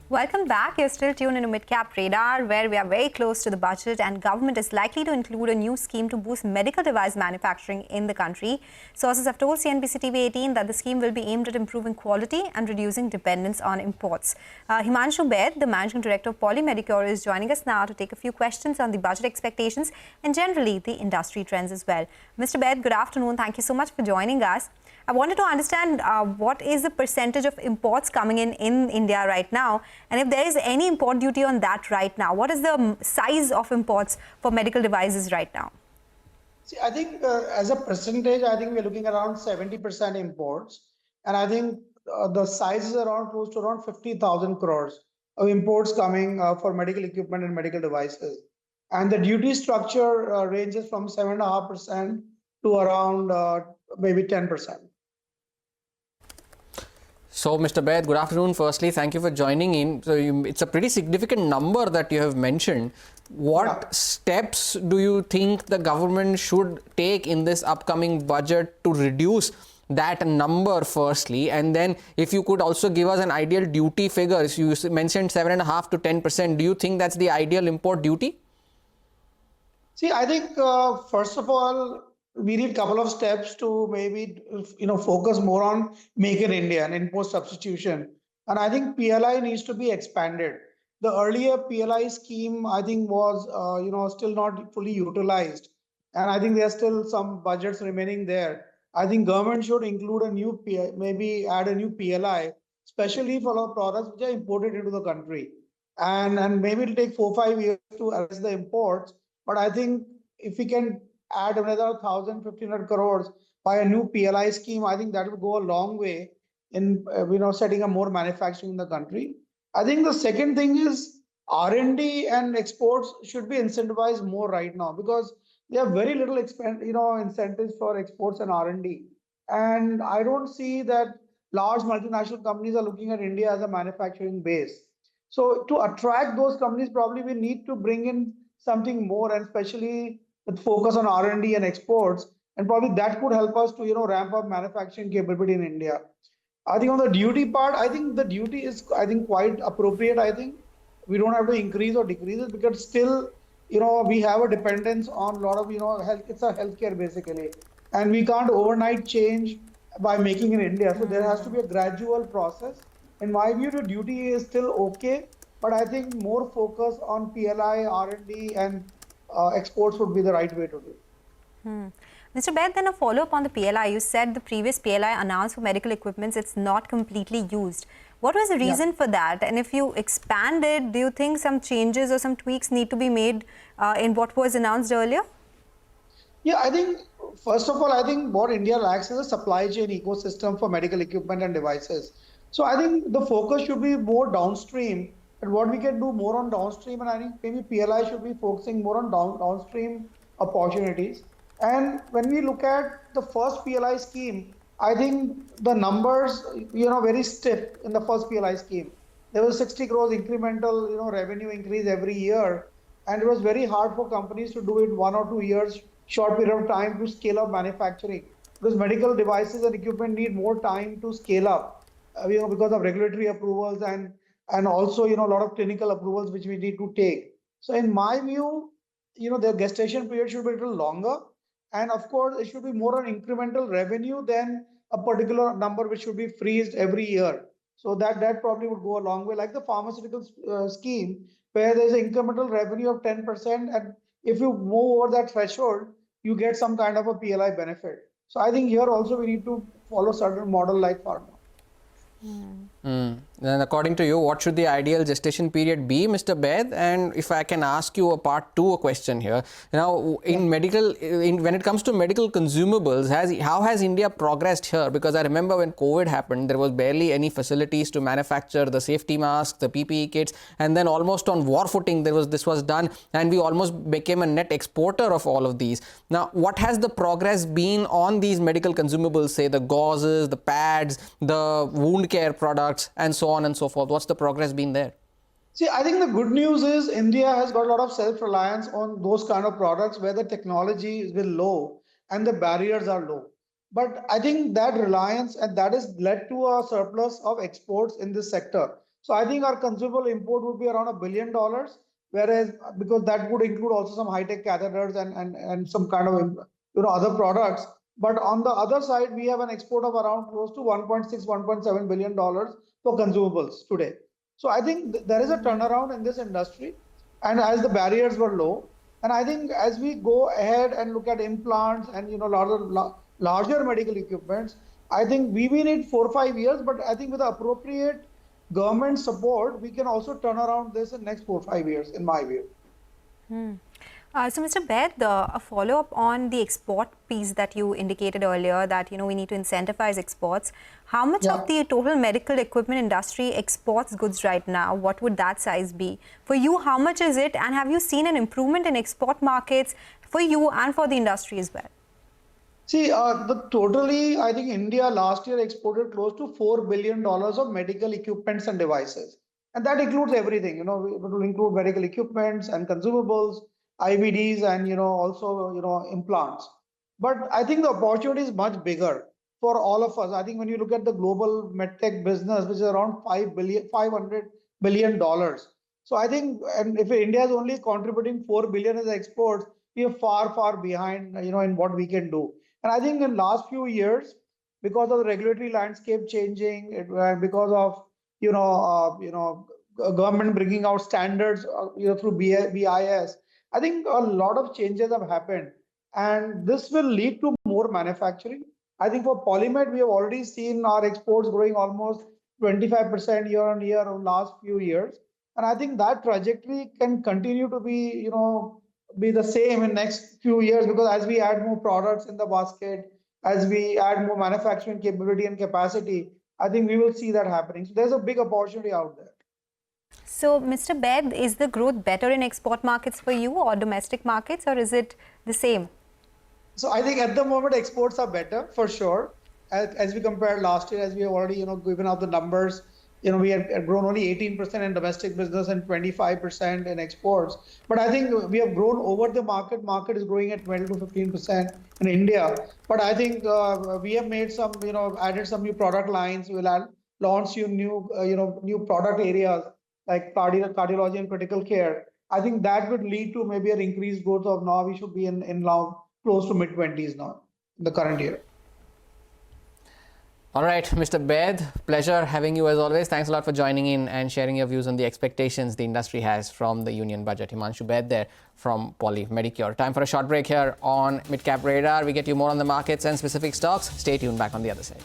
Welcome back. You're still tuned into Midcap Radar, where we are very close to the budget and government is likely to include a new scheme to boost medical device manufacturing in the country. Sources have told CNBC-TV18 that the scheme will be aimed at improving quality and reducing dependence on imports. Himanshu Baid, the Managing Director of Poly Medicure, is joining us now to take a few questions on the budget expectations and generally the industry trends as well. Mr. Baid, good afternoon. Thank you so much for joining us. I wanted to understand what is the percentage of imports coming in India right now, and if there is any import duty on that right now. What is the size of imports for medical devices right now? See, I think as a percentage, I think we're looking around 70% imports, and I think the size is around close to around 50,000 crores of imports coming for medical equipment and medical devices. And the duty structure ranges from 7.5% to around maybe 10%. So, Mr. Baid, good afternoon. Firstly, thank you for joining in. So, it's a pretty significant number that you have mentioned. What steps do you think the government should take in this upcoming budget to reduce that number firstly? And then if you could also give us an ideal duty figure. You mentioned 7.5 to 10%. Do you think that's the ideal import duty? See, I think first of all, we need a couple of steps to maybe focus more on make in India and import substitution. And I think PLI needs to be expanded. The earlier PLI scheme, I think, was still not fully utilized, and I think there are still some budgets remaining there. I think government should include a new maybe add a new PLI, especially for our products which are imported into the country, and maybe it'll take 4-5 years to address the imports. But I think if we can add another 1,000-1,500 crores by a new PLI scheme, I think that will go a long way in setting up more manufacturing in the country. I think the second thing is R&D and exports should be incentivized more right now, because there are very little incentives for exports and R&D, and I don't see that large multinational companies are looking at India as a manufacturing base. So to attract those companies, probably we need to bring in something more, and especially with focus on R&D and exports, and probably that could help us to ramp up manufacturing capability in India. I think on the duty part, I think the duty is quite appropriate. I think we don't have to increase or decrease it, because still we have a dependence on a lot of health. It's a healthcare basically, and we can't overnight change by making in India. So there has to be a gradual process. In my view, the duty is still okay, but I think more focus on PLI, R&D, and exports would be the right way to do. Mr. Baid, then a follow-up on the PLI. You said the previous PLI announced for medical equipments, it's not completely used. What was the reason for that? And if you expand it, do you think some changes or some tweaks need to be made in what was announced earlier? Yeah, I think, first of all, I think what India lacks is a supply chain ecosystem for medical equipment and devices. So I think the focus should be more downstream, and what we can do more on downstream, and I think maybe PLI should be focusing more on downstream opportunities. And when we look at the first PLI scheme, I think the numbers, very stiff in the first PLI scheme. There was 60 crores incremental, revenue increase every year, and it was very hard for companies to do it 1 or 2 years, short period of time to scale up manufacturing, because medical devices and equipment need more time to scale up, because of regulatory approvals and also a lot of clinical approvals which we need to take. So in my view, the gestation period should be a little longer, and of course it should be more on incremental revenue than a particular number which should be freezed every year. So that probably would go a long way, like the pharmaceutical scheme, where there's an incremental revenue of 10%, and if you move over that threshold, you get some kind of a PLI benefit. So I think here also we need to follow certain model like pharma. Then according to you, what should the ideal gestation period be, Mr. Baid? And if I can ask you a part 2 question here. Now, in when it comes to medical consumables, how has India progressed here? Because I remember when COVID happened, there was barely any facilities to manufacture the safety masks, the PPE kits, and then almost on war footing, this was done, and we almost became a net exporter of all of these. Now, what has the progress been on these medical consumables, say the gauzes, the pads, the wound care products, and so on and so forth? What's the progress been there? See, I think the good news is India has got a lot of self-reliance on those kind of products where the technology is low and the barriers are low. But I think that reliance, and that has led to a surplus of exports in this sector. So I think our consumable import would be around $1 billion, whereas because that would include also some high-tech catheters and some kind of other products. But on the other side, we have an export of around close to $1.6, $1.7 billion for consumables today. So I think there is a turnaround in this industry, and as the barriers were low, and I think as we go ahead and look at implants and larger medical equipments, I think we will need 4 or 5 years, but I think with the appropriate government support, we can also turn around this in next 4 or 5 years, in my view. So, Mr. Baid, a follow-up on the export piece that you indicated earlier, that we need to incentivize exports. How much of the total medical equipment industry exports goods right now? What would that size be? For you, how much is it? And have you seen an improvement in export markets for you and for the industry as well? See, totally, I think India last year exported close to $4 billion of medical equipments and devices. And that includes everything, it will include medical equipments and consumables, IVDs, and, also, implants. But I think the opportunity is much bigger for all of us. I think when you look at the global medtech business, which is around $500 billion. So I think, and if India is only contributing $4 billion as exports, we are far, far behind, in what we can do. And I think in last few years, because of the regulatory landscape changing, because of government bringing out standards, through BIS, I think a lot of changes have happened, and this will lead to more manufacturing. I think for Polymed, we have already seen our exports growing almost 25% year on year over the last few years, and I think that trajectory can continue to be, be the same in next few years, because as we add more products in the basket, as we add more manufacturing capability and capacity, I think we will see that happening. So there's a big opportunity out there. So, Mr. Baid, is the growth better in export markets for you or domestic markets, or is it the same? So I think at the moment exports are better for sure. As we compare last year, as we have already given out the numbers, we have grown only 18% in domestic business and 25% in exports. But I think we have grown over the market. Market is growing at 12 to 15% in India. But I think we have made some, added some new product lines. We'll launch new product areas like cardiology and critical care. I think that would lead to maybe an increased growth of now we should be in now close to mid-20s now in the current year. All right, Mr. Baid, pleasure having you as always. Thanks a lot for joining in and sharing your views on the expectations the industry has from the union budget. Himanshu Baid there from Poly Medicure. Time for a short break here on Midcap Radar. We get you more on the markets and specific stocks. Stay tuned, back on the other side.